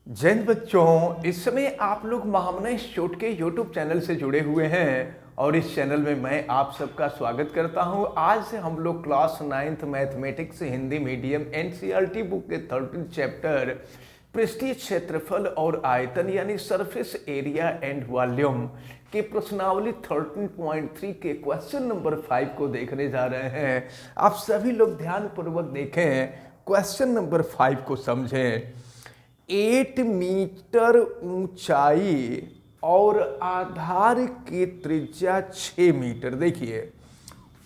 जैन बच्चों, इस समय आप लोग महामना इंस्टीट्यूट के यूट्यूब चैनल से जुड़े हुए हैं और इस चैनल में मैं आप सबका स्वागत करता हूं। आज से हम लोग class 9th mathematics Hindi medium NCERT book के 13 चैप्टर पृष्ठीय क्षेत्रफल और आयतन यानी सरफेस एरिया एंड वॉल्यूम के प्रश्नावली 13.3 के क्वेश्चन नंबर 5 को देखने जा रहे हैं। आप सभी लोग ध्यान पूर्वक देखें, क्वेश्चन नंबर 5 को समझें। 8 मीटर ऊंचाई और आधार की त्रिज्या 6 मीटर। देखिए,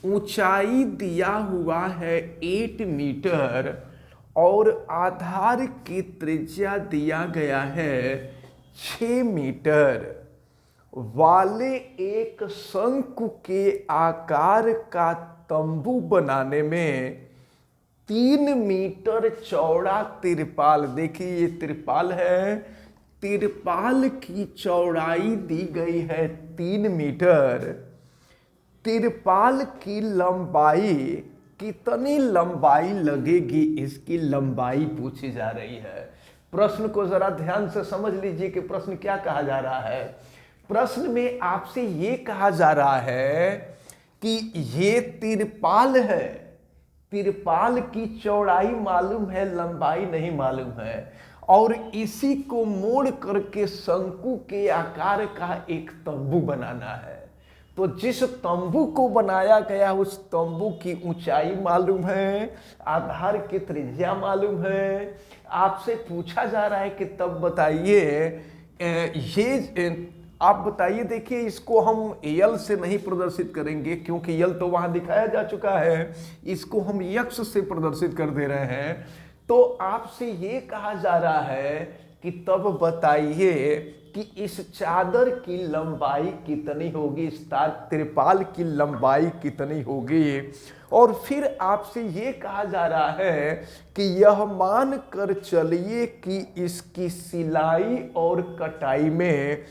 ऊंचाई दिया हुआ है 8 मीटर और आधार की त्रिज्या दिया गया है 6 मीटर वाले एक शंकु के आकार का तंबू बनाने में 3 मीटर चौड़ा तिरपाल, देखिए ये तिरपाल है, तिरपाल की चौड़ाई दी गई है 3 मीटर। तिरपाल की लंबाई, कितनी लंबाई लगेगी, इसकी लंबाई पूछी जा रही है। प्रश्न को जरा ध्यान से समझ लीजिए कि प्रश्न क्या कहा जा रहा है। प्रश्न में आपसे ये कहा जा रहा है कि ये तिरपाल है, तिरपाल की चौड़ाई मालूम है, लंबाई नहीं मालूम है, और इसी को मोड़ करके शंकु के आकार का एक तंबू बनाना है। तो जिस तंबू को बनाया गया उस तंबू की ऊंचाई मालूम है, आधार की त्रिज्या मालूम है। आपसे पूछा जा रहा है कि तब बताइए ये आप बताइए। देखिए, इसको हम यल से नहीं प्रदर्शित करेंगे क्योंकि यल तो वहां दिखाया जा चुका है, इसको हम यक्ष से प्रदर्शित कर दे रहे हैं। तो आपसे ये कहा जा रहा है कि तब बताइए कि इस चादर की लंबाई कितनी होगी, इस तिरपाल की लंबाई कितनी होगी। और फिर आपसे ये कहा जा रहा है कि यह मान कर चलिए कि इसकी सिलाई और कटाई में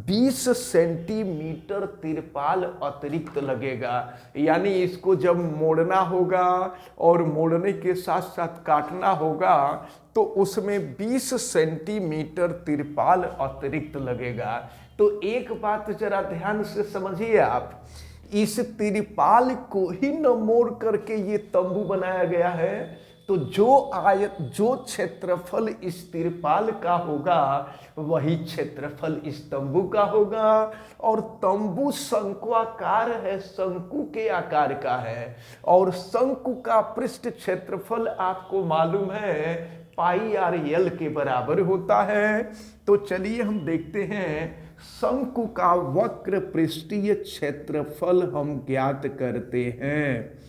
20 सेंटीमीटर तिरपाल अतिरिक्त लगेगा। यानी इसको जब मोड़ना होगा और मोड़ने के साथ साथ काटना होगा तो उसमें 20 सेंटीमीटर तिरपाल अतिरिक्त लगेगा। तो एक बात जरा ध्यान से समझिए आप, इस तिरपाल को ही न मोड़ करके ये तंबू बनाया गया है। तो जो क्षेत्रफल इस तिरपाल का होगा वही क्षेत्रफल इस तंबू का होगा। और तंबू शंक्वाकार है, शंकु के आकार का है, और शंकु का पृष्ठ क्षेत्रफल आपको मालूम है पाई आर एल के बराबर होता है। तो चलिए हम देखते हैं, शंकु का वक्र पृष्ठीय क्षेत्रफल हम ज्ञात करते हैं।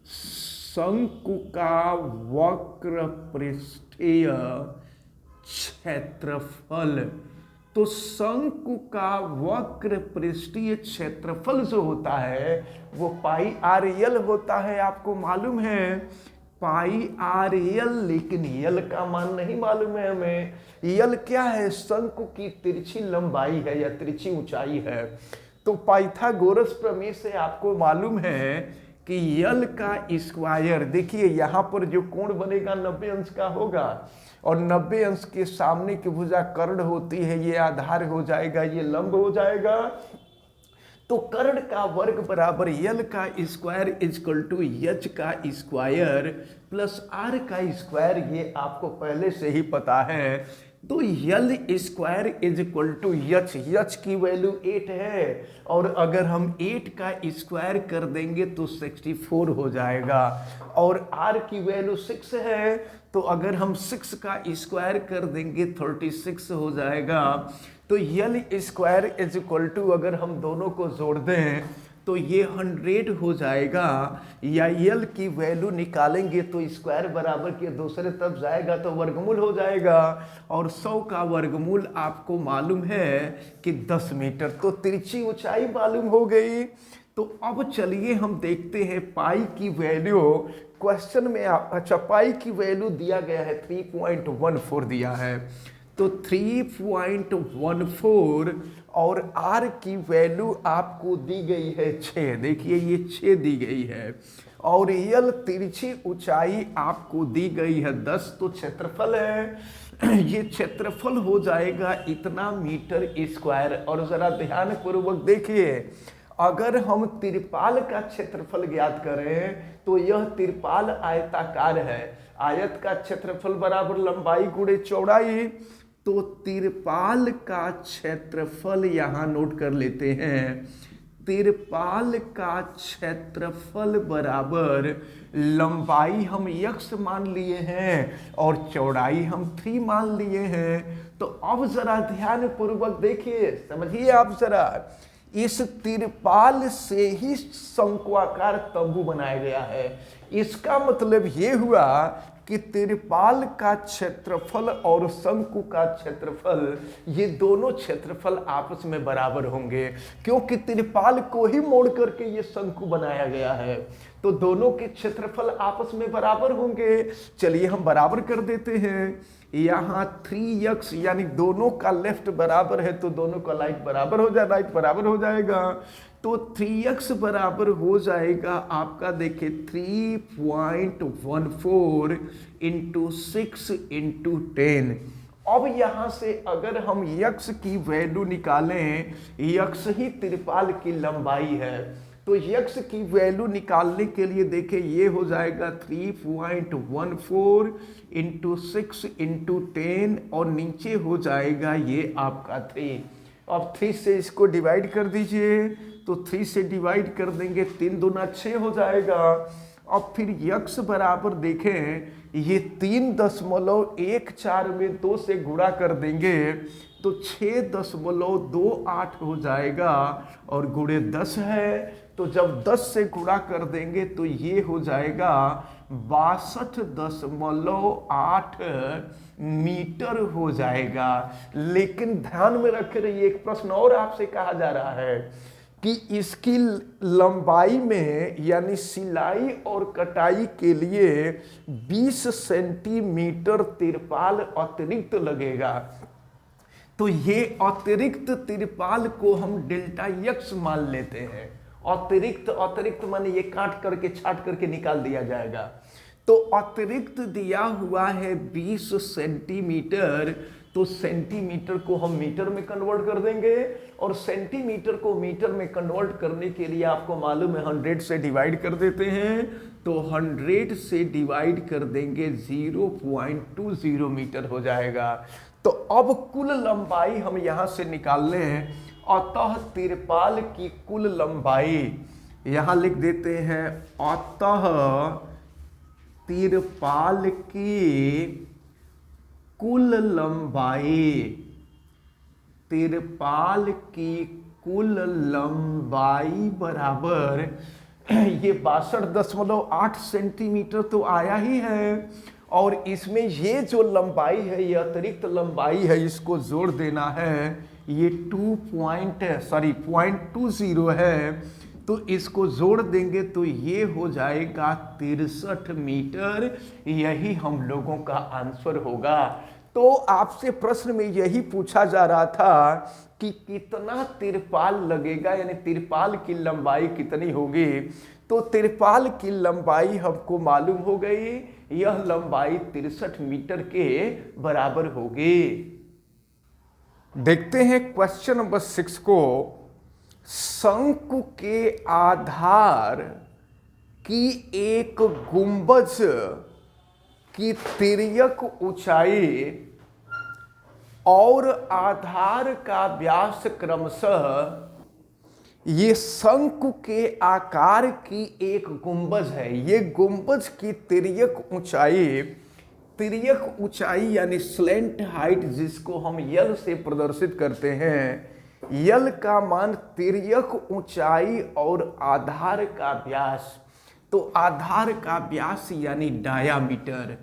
शंकु का वक्र पृष्ठीय क्षेत्रफल, तो शंकु का वक्र पृष्ठीय क्षेत्रफल जो होता है वो पाई आर एल होता है। आपको मालूम है पाई आर एल, लेकिन यल का मान नहीं मालूम है हमें। यल क्या है? शंकु की तिरछी लंबाई है या तिरछी ऊंचाई है। तो पाइथागोरस प्रमेय से आपको मालूम है कि यल का स्क्वायर, देखिए यहाँ पर जो कोण बनेगा 90 अंश का होगा, और 90 अंश के सामने की भुजा कर्ण होती है, ये आधार हो जाएगा, ये लंब हो जाएगा। तो कर्ण का वर्ग बराबर यल का स्क्वायर इजकल टू एच का स्क्वायर प्लस आर का स्क्वायर, ये आपको पहले से ही पता है। तो l square is equal to h, h की वैल्यू 8 है, और अगर हम 8 का स्क्वायर कर देंगे तो 64 हो जाएगा, और आर की वैल्यू 6 है, तो अगर हम 6 का स्क्वायर कर देंगे 36 हो जाएगा। तो l square is equal to, अगर हम दोनों को जोड़ दें तो ये 100 हो जाएगा, या यल की वैल्यू निकालेंगे तो स्क्वायर बराबर के दूसरे तरफ जाएगा तो वर्गमूल हो जाएगा, और 100 का वर्गमूल आपको मालूम है कि 10 मीटर। तो तिरछी ऊंचाई मालूम हो गई। तो अब चलिए हम देखते हैं पाई की वैल्यू। क्वेश्चन में अच्छा, पाई की वैल्यू दिया गया है 3.14 दिया है, तो 3.14 और आर की वैल्यू आपको दी गई है 6। देखिए ये 6 दी गई है, और यल तिरछी ऊंचाई आपको दी गई है 10, तो क्षेत्रफल है ये क्षेत्रफल हो जाएगा इतना मीटर स्क्वायर। और जरा ध्यान पूर्वक देखिए, अगर हम तिरपाल का क्षेत्रफल ज्ञात करें तो यह तिरपाल आयताकार है, आयत का क्षेत्रफल बराबर लंबाई गुणे चौड़ाई, तो तिरपाल का क्षेत्रफल यहां नोट कर लेते हैं, तिरपाल का क्षेत्रफल बराबर लंबाई हम x मान लिए हैं और चौड़ाई हम 3 मान लिए हैं। तो अब जरा ध्यान पूर्वक देखिए, समझिए आप जरा, इस तिरपाल से ही शंक्वाकार तंबू बनाया गया है। इसका मतलब ये हुआ कि तिरपाल का क्षेत्रफल और शंकु का क्षेत्रफल, ये दोनों क्षेत्रफल आपस में बराबर होंगे, क्योंकि तिरपाल को ही मोड़ करके ये शंकु बनाया गया है, तो दोनों के क्षेत्रफल आपस में बराबर होंगे। चलिए हम बराबर कर देते हैं, यहाँ 3x यानी दोनों का लेफ्ट बराबर है तो दोनों का राइट बराबर हो जाएगा। तो 3x बराबर हो जाएगा आपका, देखिए 3.14 इंटू 6 इंटू 10। अब यहां से अगर हम x की वैल्यू निकालें, x ही तिरपाल की लंबाई है, तो x की वैल्यू निकालने के लिए देखिए ये हो जाएगा 3.14 इंटू 6 इंटू 10 और नीचे हो जाएगा ये आपका 3। अब 3 से इसको डिवाइड कर दीजिए, तो 3 से डिवाइड कर देंगे 3 दूना 6 हो जाएगा। अब फिर x बराबर देखें, ये 3.14 में 2 से गुणा कर देंगे तो 6.28 हो जाएगा और गुणे 10 है, तो जब 10 से गुणा कर देंगे तो ये हो जाएगा 62.8 मीटर हो जाएगा। लेकिन ध्यान में रखे रहिए, एक प्रश्न और आपसे कहा जा रहा है कि इसकी लंबाई में यानी सिलाई और कटाई के लिए 20 सेंटीमीटर तिरपाल अतिरिक्त लगेगा। तो ये अतिरिक्त तिरपाल को हम डेल्टा x मान लेते हैं। अतिरिक्त माने ये काट करके छाट करके निकाल दिया जाएगा। तो अतिरिक्त दिया हुआ है 20 सेंटीमीटर, तो सेंटीमीटर को हम मीटर में कन्वर्ट कर देंगे, और सेंटीमीटर को मीटर में कन्वर्ट करने के लिए आपको मालूम है 100 से डिवाइड कर देते हैं, तो 100 से डिवाइड कर देंगे 0.20 मीटर हो जाएगा। तो अब कुल लंबाई हम यहां से निकाल लें, अतः तिरपाल की कुल लंबाई यहां लिख देते हैं, अतः तिरपाल की कुल लंबाई, तिरपाल की कुल लंबाई बराबर ये 62.8 सेंटीमीटर तो आया ही है, और इसमें ये जो लंबाई है ये अतिरिक्त लंबाई है, इसको जोड़ देना है, ये 0.20 है, तो इसको जोड़ देंगे तो ये हो जाएगा 63 मीटर। यही हम लोगों का आंसर होगा। तो आपसे प्रश्न में यही पूछा जा रहा था कि कितना तिरपाल लगेगा, यानी तिरपाल की लंबाई कितनी होगी। तो तिरपाल की लंबाई हमको मालूम हो गई, यह लंबाई 63 मीटर के बराबर होगी। देखते हैं क्वेश्चन नंबर 6 को। शंकु के आधार की एक गुंबज की तिर्यक ऊंचाई और आधार का व्यास क्रमशः, ये शंकु के आकार की एक गुंबज है। ये गुंबज की तिर्यक ऊंचाई यानी स्लेंट हाइट, जिसको हम यल से प्रदर्शित करते हैं। यल का मान तिर्यक ऊंचाई और आधार का व्यास, तो आधार का व्यास यानी डायामीटर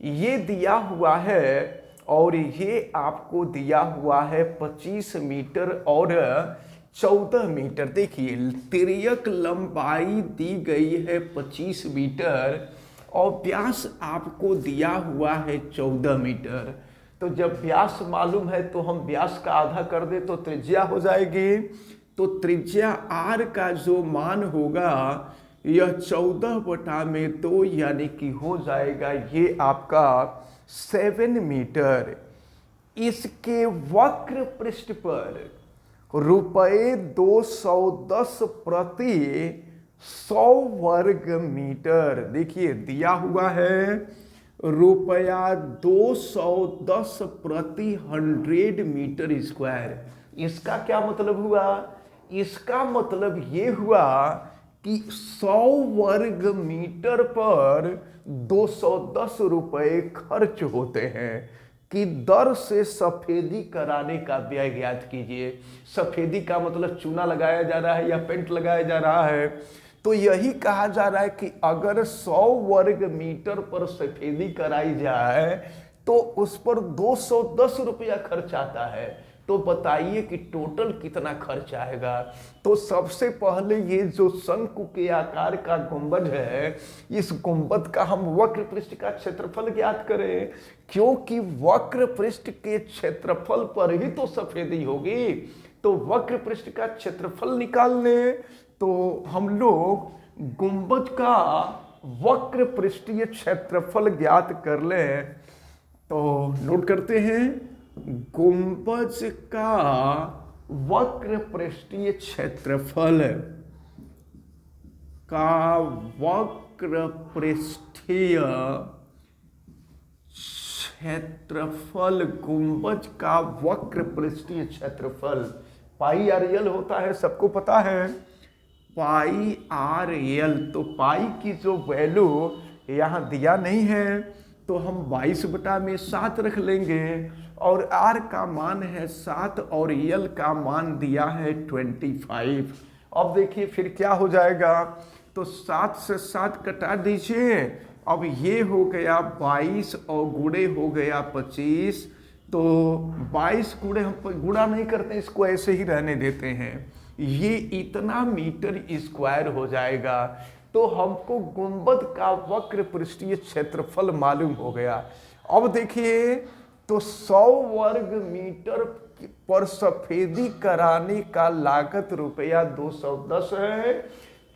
ये दिया हुआ है, और ये आपको दिया हुआ है 25 मीटर और 14 मीटर। देखिए तिर्यक लंबाई दी गई है 25 मीटर और व्यास आपको दिया हुआ है 14 मीटर। तो जब व्यास मालूम है तो हम व्यास का आधा कर दे तो त्रिज्या हो जाएगी। तो त्रिज्या r का जो मान होगा यह 14/2 यानी कि हो जाएगा ये आपका 7 मीटर। इसके वक्र पृष्ठ पर रुपये 210 प्रति 100 वर्ग मीटर, देखिए दिया हुआ है रुपया 210 प्रति 100 मीटर स्क्वायर। इसका क्या मतलब हुआ? इसका मतलब ये हुआ कि 100 वर्ग मीटर पर 210 रुपये खर्च होते हैं। कि दर से सफेदी कराने का व्यय ज्ञात कीजिए। सफेदी का मतलब चूना लगाया जा रहा है या पेंट लगाया जा रहा है, तो यही कहा जा रहा है कि अगर 100 वर्ग मीटर पर सफेदी कराई जाए तो उस पर 210 रुपया खर्च आता है। तो बताइए कि टोटल कितना खर्च आएगा। तो सबसे पहले ये जो शंकु के आकार का गुंबद है, इस गुंबद का हम वक्र पृष्ठ का क्षेत्रफल ज्ञात करें, क्योंकि वक्र पृष्ठ के क्षेत्रफल पर ही तो सफेदी होगी। तो वक्र पृष्ठ का क्षेत्रफल निकालने तो हम लोग गुंबद का वक्र पृष्ठीय क्षेत्रफल ज्ञात कर लें। तो नोट करते हैं, गुंबद का वक्र पृष्ठीय क्षेत्रफल गुंबद का वक्र पृष्ठीय क्षेत्रफल पाई आर एल होता है, सबको पता है पाई आर एल। तो पाई की जो वैल्यू यहाँ दिया नहीं है तो हम 22/7 रख लेंगे, और आर का मान है 7 और एल का मान दिया है 25। अब देखिए फिर क्या हो जाएगा, तो 7 से 7 कटा दीजिए। अब ये हो गया 22 और गुणे हो गया 25। तो 22 गुणे हम गुणा नहीं करते, इसको ऐसे ही रहने देते हैं। ये इतना मीटर स्क्वायर हो जाएगा। तो हमको गुंबद का वक्र पृष्ठीय क्षेत्रफल मालूम हो गया। अब देखिए, तो 100 वर्ग मीटर पर सफेदी कराने का लागत रुपया 210 है।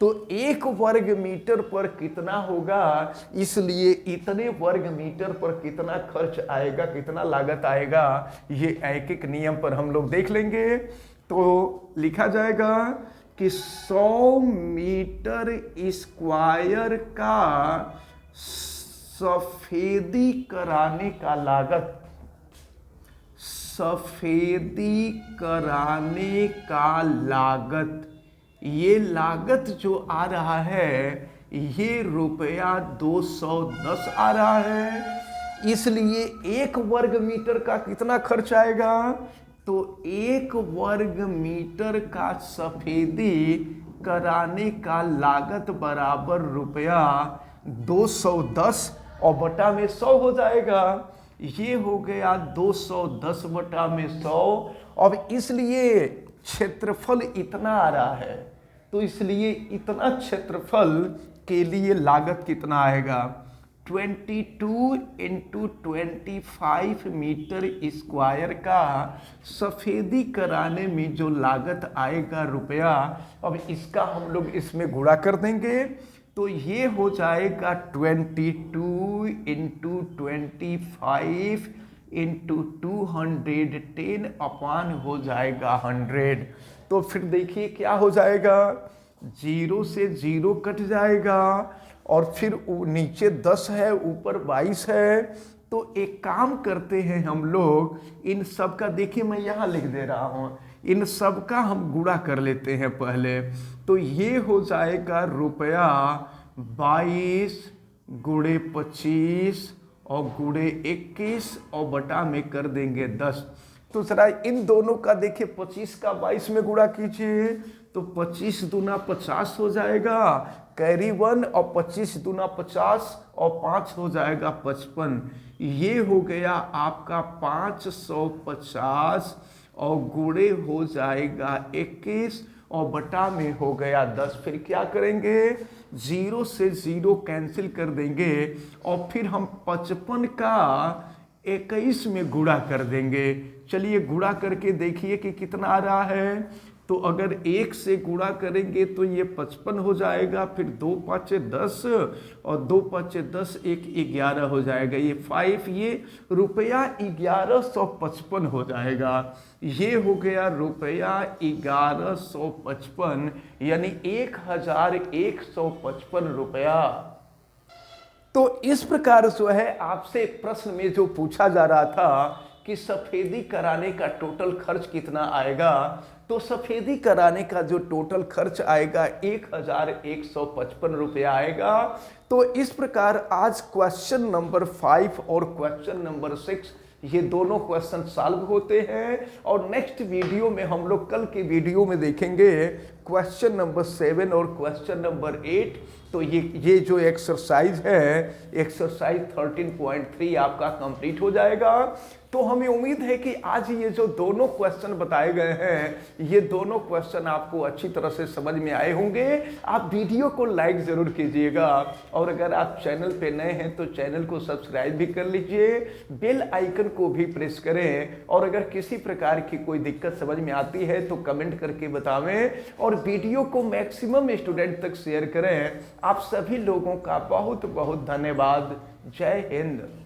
तो 1 वर्ग मीटर पर कितना होगा, इसलिए इतने वर्ग मीटर पर कितना खर्च आएगा, कितना लागत आएगा, ये एक एक नियम पर हम लोग देख लेंगे। तो लिखा जाएगा कि 100 मीटर स्क्वायर का सफेदी कराने का लागत, सफेदी कराने का लागत, ये लागत जो आ रहा है ये रुपया 210 आ रहा है। इसलिए 1 वर्ग मीटर का कितना खर्च आएगा, तो 1 वर्ग मीटर का सफेदी कराने का लागत बराबर रुपया 210 और बटा में 100 हो जाएगा। ये हो गया 210 बटा में 100। अब इसलिए क्षेत्रफल इतना आ रहा है, तो इसलिए इतना क्षेत्रफल के लिए लागत कितना आएगा, 22 × 25 मीटर स्क्वायर का सफेदी कराने में जो लागत आएगा रुपया। अब इसका हम लोग इसमें गुणा कर देंगे, तो ये हो जाएगा 22 × 25 × 210 अपान हो जाएगा 100। तो फिर देखिए क्या हो जाएगा, 0 से 0 कट जाएगा, और फिर नीचे 10 है, ऊपर 22 है। तो एक काम करते हैं हम लोग, इन सब का देखिए मैं यहाँ लिख दे रहा हूँ, इन सब का हम गुणा कर लेते हैं पहले। तो ये हो जाएगा रुपया 22 गुणे 25 और गुणे 21 और बटा में कर देंगे 10। तो जरा इन दोनों का देखिए, 25 का 22 में गुणा कीजिए, तो 25 दूना 50 हो जाएगा, कैरी 1, और 25 दूना 50 और 5 हो जाएगा 55। ये हो गया आपका 550 और गुणे हो जाएगा 21 और बटा में हो गया 10। फिर क्या करेंगे, 0 से 0 कैंसिल कर देंगे, और फिर हम 55 का 21 में गुणा कर देंगे। चलिए गुणा करके देखिए कि कितना आ रहा है। तो अगर 1 से गुणा करेंगे तो ये 55 हो जाएगा, फिर 2 5 10 और 2 5 10 1 11 हो जाएगा, ये 5, ये रुपया 1155 हो जाएगा। ये हो गया रुपया 1155 यानी 1155 रुपया। तो इस प्रकार जो है आपसे प्रश्न में जो पूछा जा रहा था कि सफेदी कराने का टोटल खर्च कितना आएगा, तो सफेदी कराने का जो टोटल खर्च आएगा 1155 रुपया आएगा। तो इस प्रकार आज क्वेश्चन नंबर 5 और क्वेश्चन नंबर 6 ये दोनों क्वेश्चन सॉल्व होते हैं। और नेक्स्ट वीडियो में हम लोग कल के वीडियो में देखेंगे क्वेश्चन नंबर 7 और क्वेश्चन नंबर 8। तो ये जो एक्सरसाइज है, एक्सरसाइज 13.3 आपका कंप्लीट हो जाएगा। तो हमें उम्मीद है कि आज ये जो दोनों क्वेश्चन बताए गए हैं, ये दोनों क्वेश्चन आपको अच्छी तरह से समझ में आए होंगे। आप वीडियो को लाइक जरूर कीजिएगा, और अगर आप चैनल पे नए हैं तो चैनल को सब्सक्राइब भी कर लीजिए, बेल आइकन को भी प्रेस करें। और अगर किसी प्रकार की कोई दिक्कत समझ में आती है तो कमेंट करके बतावें, और वीडियो को मैक्सिमम स्टूडेंट तक शेयर करें। आप सभी लोगों का बहुत बहुत धन्यवाद। जय हिंद।